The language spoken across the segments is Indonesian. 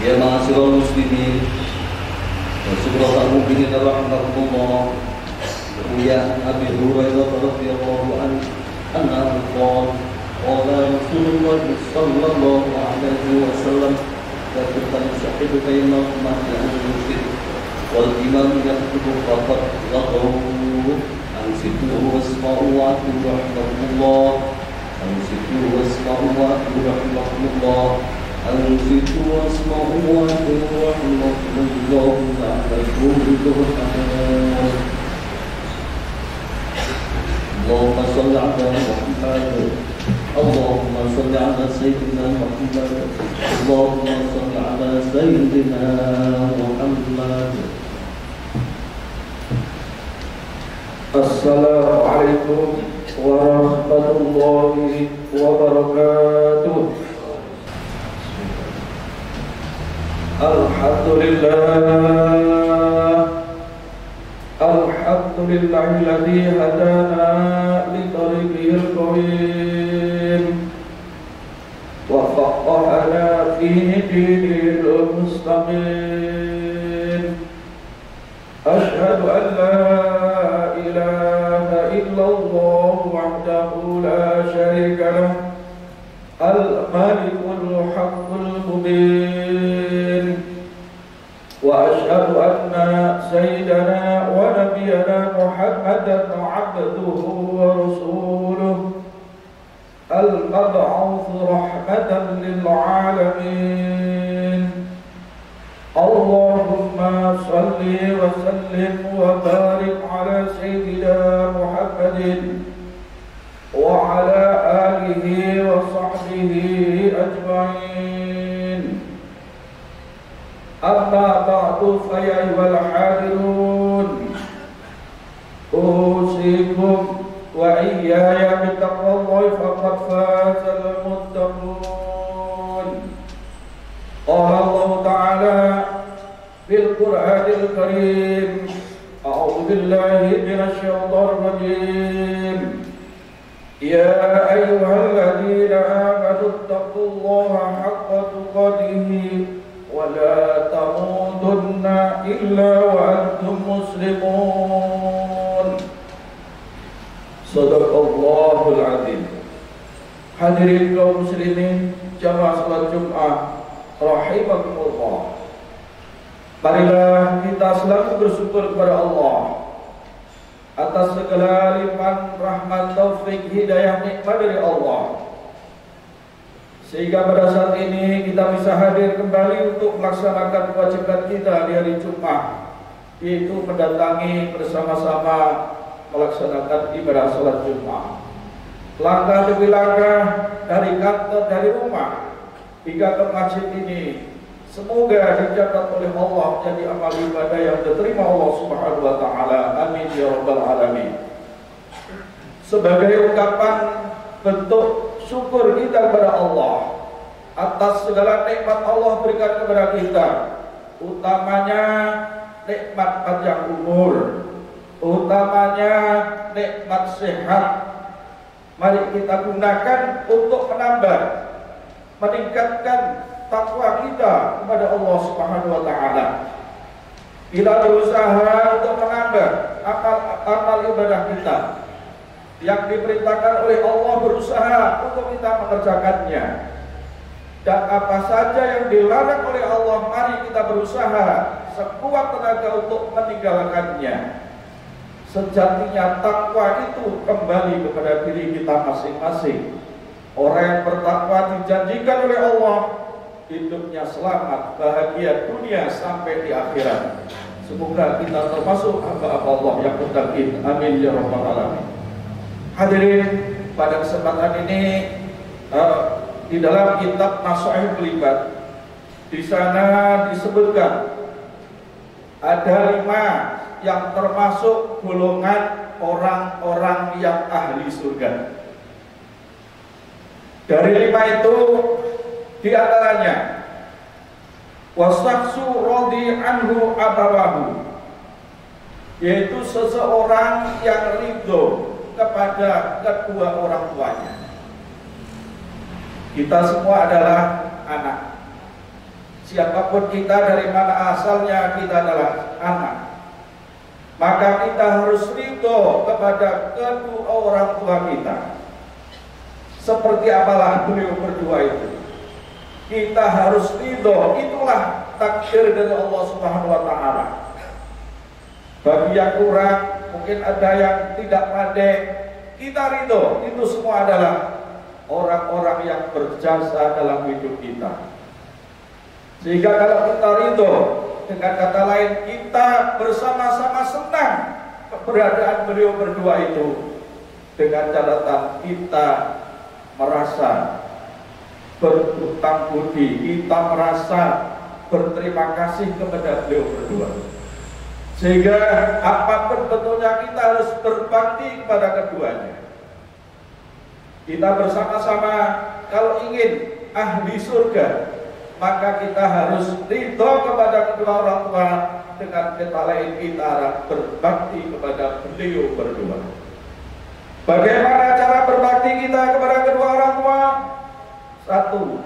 Ya ma'asyiral muslimin wa syukrul mu'minin rahimakumullah. Ya Abi Hurairah radhiyallahu anhu annahu qala Rasulullah sallallahu alaihi wasallam la tasahibu bainahuma al-muslim wal imam yaktubu faqat ghadahu ansitu wasma'u wa rahmatullah ansitu wasma'u wa rahmatullah ansitu wasma'u wa rahmatullah la'allakum turhamun. اللهم صل على محمد اللهم صل على سيدنا محمد اللهم صل على سيدنا محمد. Assalamualaikum warahmatullahi wabarakatuh. Alhamdulillahilladzi hadana li tariqil qawim wa faqahana fi dinil mustaqim. Ashhadu an la ilaha illallah wahdahu la syarika lah al-malikul haqqul mubin. Wa ashhadu anna sayyidana wa nabiyyana Muhammadan abduhu wa rasuluh al-mab'uts rahmatan lil alamin. Allahumma salli wa sallim wa barik ala sayyidina Muhammadin wa ala alihi wa sahbihi ajma'in. Amma ba'du fa ya ayyuhal hadirun usikum wa iyaya bittaqwallahi faqad fazal muttaqun. Qala Allah Ta'ala bil Qur'anil Karim a'udzu billahi minasy syaithanir rajim. Ya ayyuhalladzina amanu taqullaha haqqa tuqatih wa la tamutunna illa wa antum muslimun. Shadaqallahul azim. Hadirin kaum muslimin jamaah salat Jumat rahimakumullah. Marilah kita selalu bersyukur kepada Allah atas segala limpahan rahmat, taufik, hidayah, nikmat dari Allah, sehingga pada saat ini kita bisa hadir kembali untuk melaksanakan kewajiban kita di hari Jumat, yaitu mendatangi bersama-sama melaksanakan ibadah salat Jumat. Langkah demi langkah dari kantor, dari rumah hingga ke masjid ini, semoga dicatat oleh Allah jadi amal ibadah yang diterima Allah Subhanahu wa Ta'ala. Amin ya rabbal alamin. Sebagai ungkapan bentuk syukur kita kepada Allah atas segala nikmat Allah berikan kepada kita, utamanya nikmat panjang umur, utamanya nikmat sehat. Mari kita gunakan untuk meningkatkan takwa kita kepada Allah Subhanahu wa Ta'ala. Kita berusaha untuk menambah amal ibadah kita yang diperintahkan oleh Allah, berusaha untuk kita mengerjakannya. Dan apa saja yang dilarang oleh Allah, mari kita berusaha sekuat tenaga untuk meninggalkannya. Sejatinya takwa itu kembali kepada diri kita masing-masing. Orang yang bertakwa dijanjikan oleh Allah hidupnya selamat, bahagia dunia sampai di akhirat. Semoga kita termasuk hamba-hamba Allah yang muttaqin. Amin ya rabbal alamin. Hadirin, pada kesempatan ini di dalam kitab Nasha'ihul Ibad, di sana disebutkan ada 5 yang termasuk golongan orang-orang yang ahli surga. Dari 5 itu diantaranya wasaksu rodi anhu abawahu, yaitu seseorang yang ridho kepada kedua orang tuanya. Kita semua adalah anak. siapapun kita, dari mana asalnya, kita adalah anak. Maka kita harus ridho kepada kedua orang tua kita. Seperti apalah beliau berdua itu, kita harus ridho. Itulah takdir dari Allah Subhanahu wa Ta'ala. Bagi yang kurang, mungkin ada yang tidak pandai, kita ridho. Itu semua adalah orang-orang yang berjasa dalam hidup kita. Sehingga kalau kita ridho, dengan kata lain, kita bersama-sama senang keberadaan beliau berdua itu. Dengan catatan kita merasa berhutang budi, kita merasa berterima kasih kepada beliau berdua. Sehingga apapun bentuknya kita harus berbakti kepada keduanya. Kita bersama-sama kalau ingin ahli surga, maka kita harus ridho kepada kedua orang tua. Dengan kata lain, kita berbakti kepada beliau berdua. Bagaimana cara berbakti kita kepada kedua orang tua? Satu,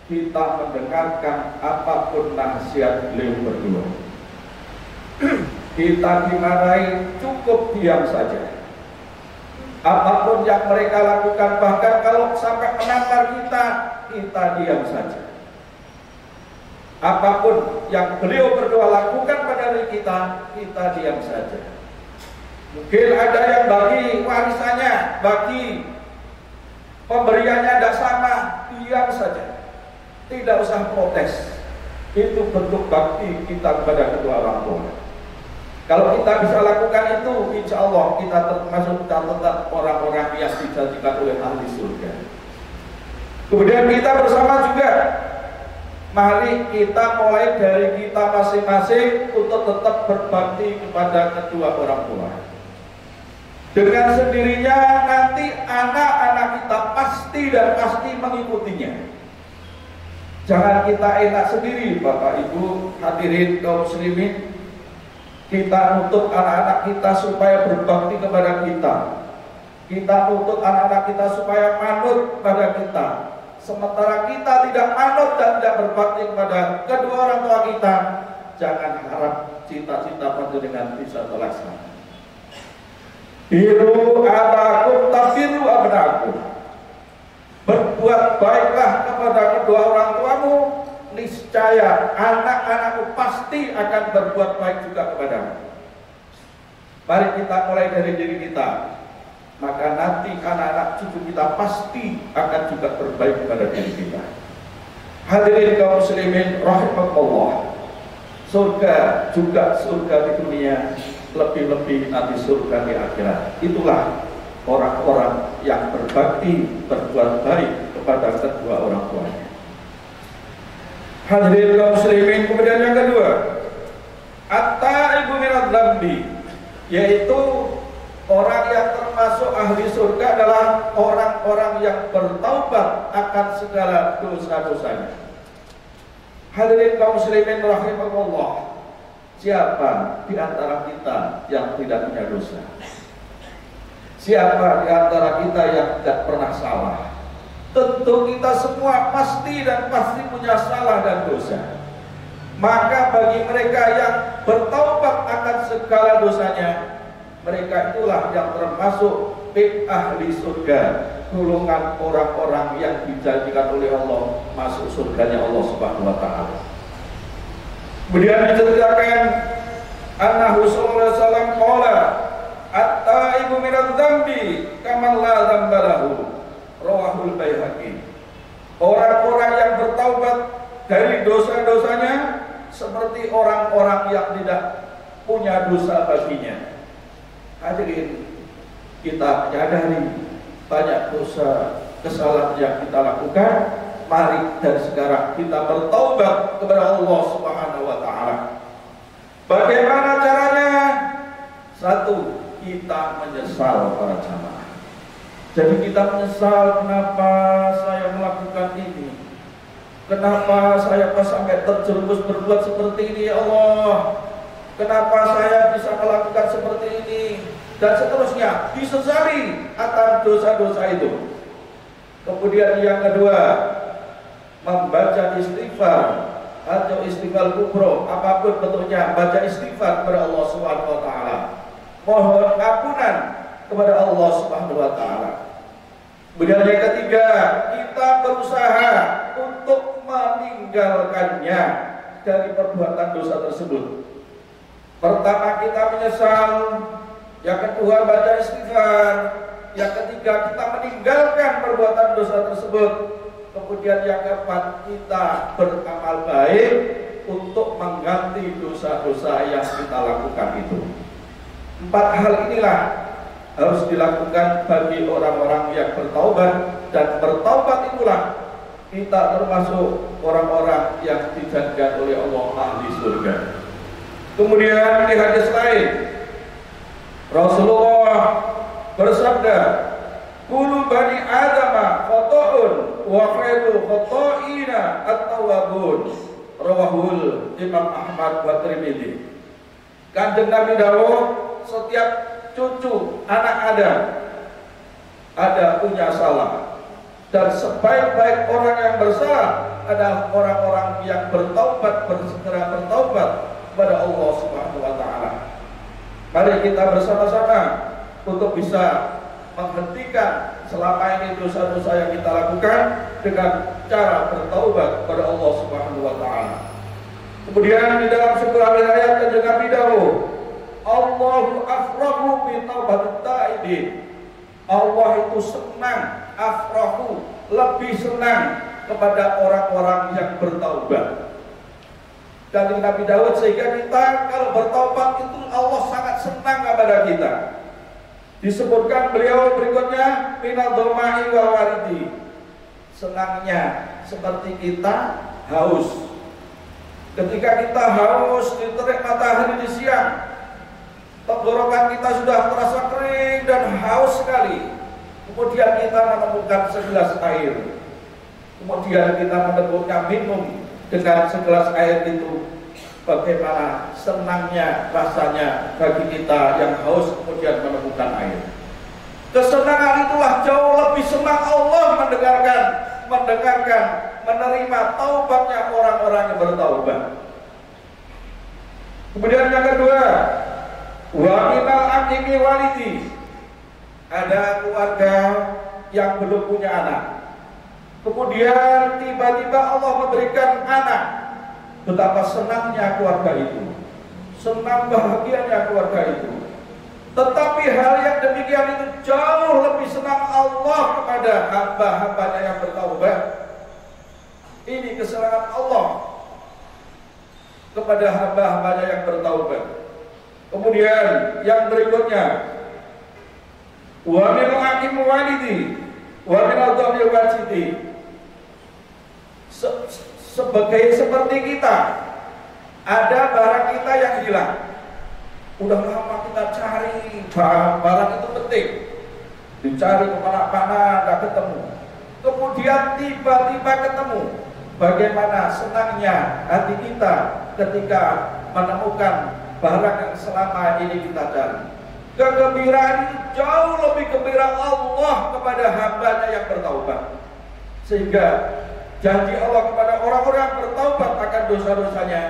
kita mendengarkan apapun nasihat beliau berdua. Kita dimarahi, cukup diam saja. Apapun yang mereka lakukan, bahkan kalau sampai menampar kita, kita diam saja. Apapun yang beliau berdua lakukan pada diri kita, kita diam saja. Mungkin ada yang bagi warisannya, bagi pemberiannya tidak sama, diam saja. Tidak usah protes. Itu bentuk bakti kita kepada kedua orang tua. Kalau kita bisa lakukan itu, insya Allah kita termasuk catatan orang-orang yang dijanjikan oleh ahli surga. Kemudian kita bersama juga, mari kita mulai dari kita masing-masing untuk tetap berbakti kepada kedua orang tua. Dengan sendirinya nanti anak-anak kita pasti dan pasti mengikutinya. Jangan kita enak sendiri, Bapak Ibu hadirin kaum muslimin. Kita nuntut anak-anak kita supaya berbakti kepada kita. Kita nuntut anak-anak kita supaya manut pada kita. Sementara kita tidak manut dan tidak berbakti kepada kedua orang tua kita, jangan harap cita-cita panjenengan bisa terlaksana. Biru abakum tafiru abnakum. Berbuat baiklah kepada kedua orang tuamu, niscaya anak-anakmu pasti akan berbuat baik juga kepadamu. Mari kita mulai dari diri kita, maka nanti anak-anak cucu kita pasti akan juga berbaik kepada diri kita. Hadirin kaum muslimin rahimakumullah. Surga juga surga di dunia, lebih-lebih nanti surga di akhirat. Itulah orang-orang yang berbakti, berbuat baik kepada kedua orang tuanya. Hadirin kaum muslimin, kemudian yang kedua, at-taibu minadz dzambi, yaitu orang yang termasuk ahli surga adalah orang-orang yang bertaubat akan segala dosa-dosanya. Hadirin kaum muslimin rahimakumullah, siapa di antara kita yang tidak punya dosa? Siapa di antara kita yang tidak pernah salah? Tentu kita semua pasti dan pasti punya salah dan dosa. Maka bagi mereka yang bertaubat akan segala dosanya, mereka itulah yang termasuk ahli surga, golongan orang-orang yang dijanjikan oleh Allah masuk surganya Allah Subhanahu wa Ta'ala. Kemudian diceritakan annahu sallallahu alaihi wasallam qala at-taibu minadz dzambi kaman la dzamba lahu, rawahul Baihaqi. Orang-orang yang bertaubat dari dosa-dosanya seperti orang-orang yang tidak punya dosa baginya. Hadirin, kita menyadari banyak dosa kesalahan yang kita lakukan. Mari dari sekarang kita bertaubat kepada Allah Subhanahu wa Ta'ala. Bagaimana caranya? Satu, kita menyesal para jamaah. Jadi kita menyesal, kenapa saya melakukan ini, kenapa saya sampai terjerumus berbuat seperti ini, ya Allah, kenapa saya bisa melakukan seperti ini, dan seterusnya. Disesali atas dosa-dosa itu. Kemudian yang kedua, membaca istighfar atau istighfar kubro, apapun bentuknya, baca istighfar kepada Allah Subhanahu wa taala. Mohon ampunan kepada Allah Subhanahu wa taala. Kemudian yang ketiga, kita berusaha untuk meninggalkannya dari perbuatan dosa tersebut. Pertama, kita menyesal. Yang kedua, baca istighfar. Yang ketiga, kita meninggalkan perbuatan dosa tersebut. Kemudian yang keempat, kita beramal baik untuk mengganti dosa-dosa yang kita lakukan itu. 4 hal inilah harus dilakukan bagi orang-orang yang bertaubat, dan bertaubat itulah kita termasuk orang-orang yang dijanjikan oleh Allah ahli surga. Kemudian di hadis lain Rasulullah bersabda, "Kullu bani Adama khata'un wa khairul khata'ina at-tawwabun." Rawahul Imam Ahmad wa Tirmidzi. Kanjeng Nabi dawuh, setiap cucu anak Adam ada punya salah, dan sebaik-baik orang yang bersalah adalah orang-orang yang bertaubat, bersegera bertaubat kepada Allah Subhanahu wa taala. Mari kita bersama-sama untuk bisa menghentikan selama ini dosa-dosa yang kita lakukan dengan cara bertaubat kepada Allah Subhanahu wa taala. Kemudian di dalam sebuah ayat Kanjeng Nabi dawuh, Allahu afrahu bi taubatit taibin. Allah itu senang, afrahu, lebih senang kepada orang-orang yang bertaubat. Dan Nabi Daud, sehingga kita kalau bertaubat itu Allah sangat senang kepada kita. Disebutkan beliau berikutnya, minal dhamai wal waridi. Senangnya seperti kita haus. Ketika kita haus di terik matahari di siang, tenggorokan kita sudah terasa kering dan haus sekali. Kemudian kita menemukan segelas air. Kemudian kita menemukan minum dengan segelas air itu. Bagaimana senangnya rasanya bagi kita yang haus kemudian menemukan air. Kesenangan itulah jauh lebih senang Allah mendengarkan, menerima taubatnya orang-orang yang bertaubat. Kemudian yang kedua, wa minal aqimi walidi. Ada keluarga yang belum punya anak. Kemudian tiba-tiba Allah memberikan anak. Betapa senangnya keluarga itu, senang bahagianya keluarga itu. Tetapi hal yang demikian itu jauh lebih senang Allah kepada hamba-hambanya yang bertaubat. Ini kesenangan Allah kepada hamba-hambanya yang bertaubat. Kemudian yang berikutnya, wa min aqim walidi wa min adhamil wajidi. Seperti kita, ada barang kita yang hilang. Udah lama kita cari barang itu penting, dicari kemana-mana tidak ketemu. Kemudian tiba-tiba ketemu. Bagaimana senangnya hati kita ketika menemukan barang yang selama ini kita cari. Kegembiraan itu jauh lebih gembira Allah kepada hambanya yang bertaubat. Sehingga janji Allah kepada orang-orang yang bertaubat akan dosa-dosanya,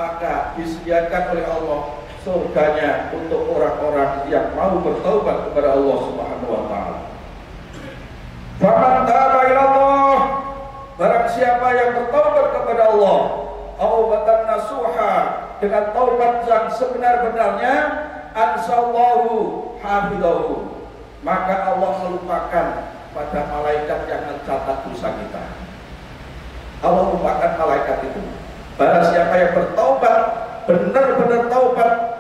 maka disediakan oleh Allah surganya untuk orang-orang yang mau bertaubat kepada Allah Subhanahu wa taala. Faman taba ila Allah, barang siapa yang bertaubat kepada Allah, taubatan nasuha, dengan taubat yang sebenar-benarnya, ansallahu hafidahu, maka Allah melupakan pada malaikat yang mencatat dosa kita. Allah lupakan malaikat itu. Barang siapa yang bertaubat, benar-benar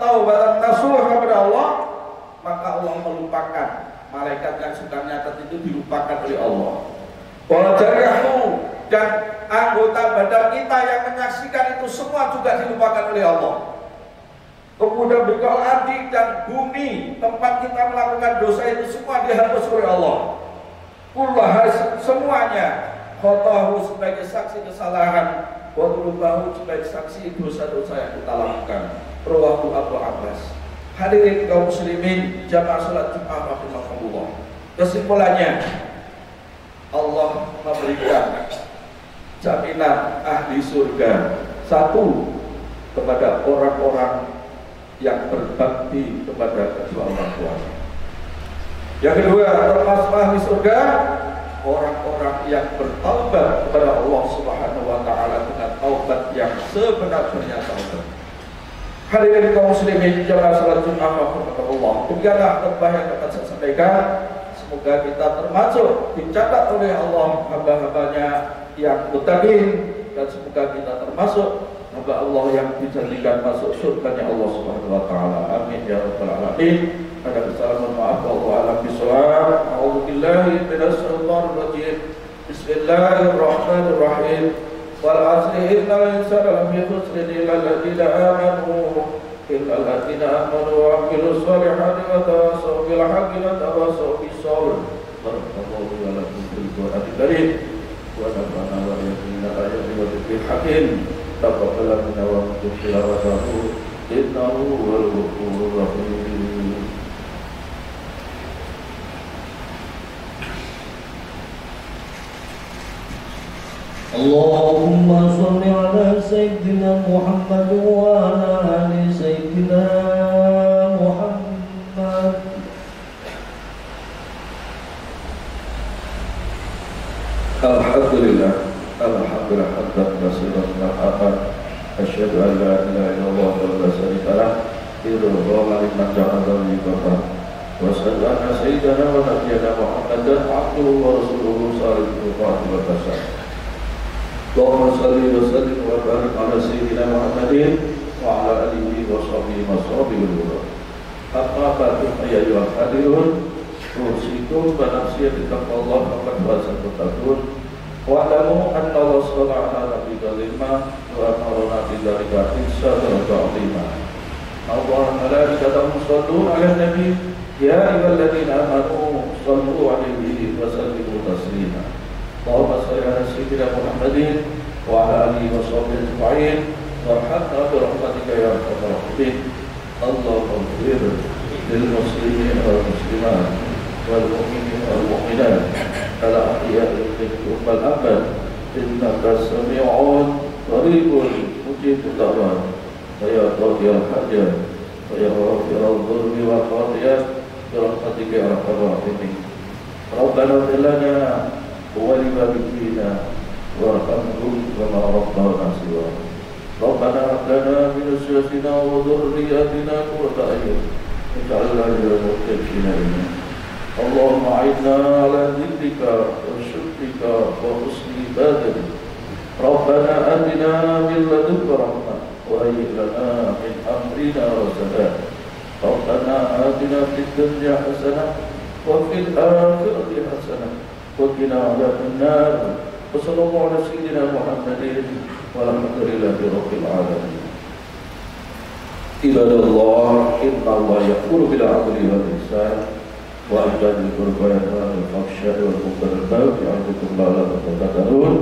taubatan nasuha kepada Allah, maka Allah melupakan malaikat yang sudah nyatat itu, dilupakan oleh Allah. Wajarahu, dan anggota badan kita yang menyaksikan itu semua juga dilupakan oleh Allah. Kemudian bikal ardi, dan bumi tempat kita melakukan dosa itu semua dihapus oleh Allah. Kullah, semuanya, khotohu sebagai saksi kesalahan, wa turubahu sebagai saksi dosa-dosa yang kita lakukan. Rawahu Abu Abbas. Hadirin kaum muslimin jamaah salat Jumat rahimahumullah. Kesimpulannya, Allah memberikan jaminan ahli surga. Satu, kepada orang-orang yang berbakti kepada kedua orang tua. Yang kedua, termasuk ahli surga orang-orang yang bertaubat kepada Allah Subhanahu wa taala dengan taubat yang sebenar-benarnya taubat. Hadirin kaum muslimin jamaah salat Jumat Allah. Demikianlah khutbah yang dapat saya sampaikan. Semoga kita termasuk dicatat oleh Allah hamba-hambanya yang muttaqin, dan semoga kita termasuk hamba Allah yang dijadikan masuk surganya Allah Subhanahu wa taala. Amin ya rabbal alamin. Ada kesalahan, maaf, wallahu a'lam bishawab. A'udzubillahi minasyaitonir rajim. Bismillahirrahmanirrahim. Wal 'asri innal insana lafi khusrin illa alladziina aamanu wa 'amilus shalihati wa tawassaw bil haqqi wa tawassaw bis sabr. Barakallahu wa lakum fil Qur'anil karim wa nafa'ana wa iyyakum ayati wa dzikril hakim. Taqabbal minna wa minkum tilawatahu innahu huwal ghafurur rahim. اللهم صل على سيدنا محمد وعلى آل سيدنا محمد. Alhamdulillah, alhamdulillah hamdan katsiran nafa'a. Asyhadu an la ilaha illallah wa la syarika lah, irghama liman ja'ala li ghafar. Wa asyhadu anna sayyidana wa nabiyyana Muhammadan abduhu wa rasuluhu sallallahu alaihi wa sallam. Allahumma shalli wa sallim wa barik ala sayyidina Muhammadin wa ala alihi wa sahbihi wa sallam. Amma ba'du, ayyuhal hadirun, usikum wa nafsi bi taqwallah faqad fazal muttaqun. Wa alamu anna Allah subhanahu wa ta'ala wa amarna bi dzalika insyaallah ta'ala. Allah malaikatahu yusholluna 'alan nabi ya ayyuhalladzina amanu shallu 'alaihi wa sallimu taslima. Allahumma shalli ala sayyidina Muhammadin wa ala alihi wa sahbihi ajma'in warhamna bi rahmatika ya arhamar rahimin. Allahumma ighfir lil muslimin wal muslimat wal mu'minin wal mu'minat al ahya'i minhum wal amwat innaka sami'un qaribun mujibud da'wat ya qadiyal hajat ya ghafirul dhunbi wal khatiyat bi rahmatika ya arhamar rahimin. Rabbana ighfir lana ولوالدينا وارحمهم كما ربونا صغارا. ربنا هب لنا من أزواجنا وذرياتنا قرة أعين واجعلنا للمتقين إماما. اللهم أعنا على ذكرك وشكرك وحسن عبادتك. ربنا آتنا من لدنك رحمة وهيئ لنا من أمرنا رشدا. ربنا آتنا في الدنيا حسنة وفي الآخرة حسنة وقنا عذاب النار. وصلى الله على سيدنا محمد والحمد لله رب العالمين. عباد الله إن الله يأمر بالعدل والإحسان وإيتاء ذي القربى وينهى عن الفحشاء والمنكر والبغي يعظكم لعلكم تذكرون.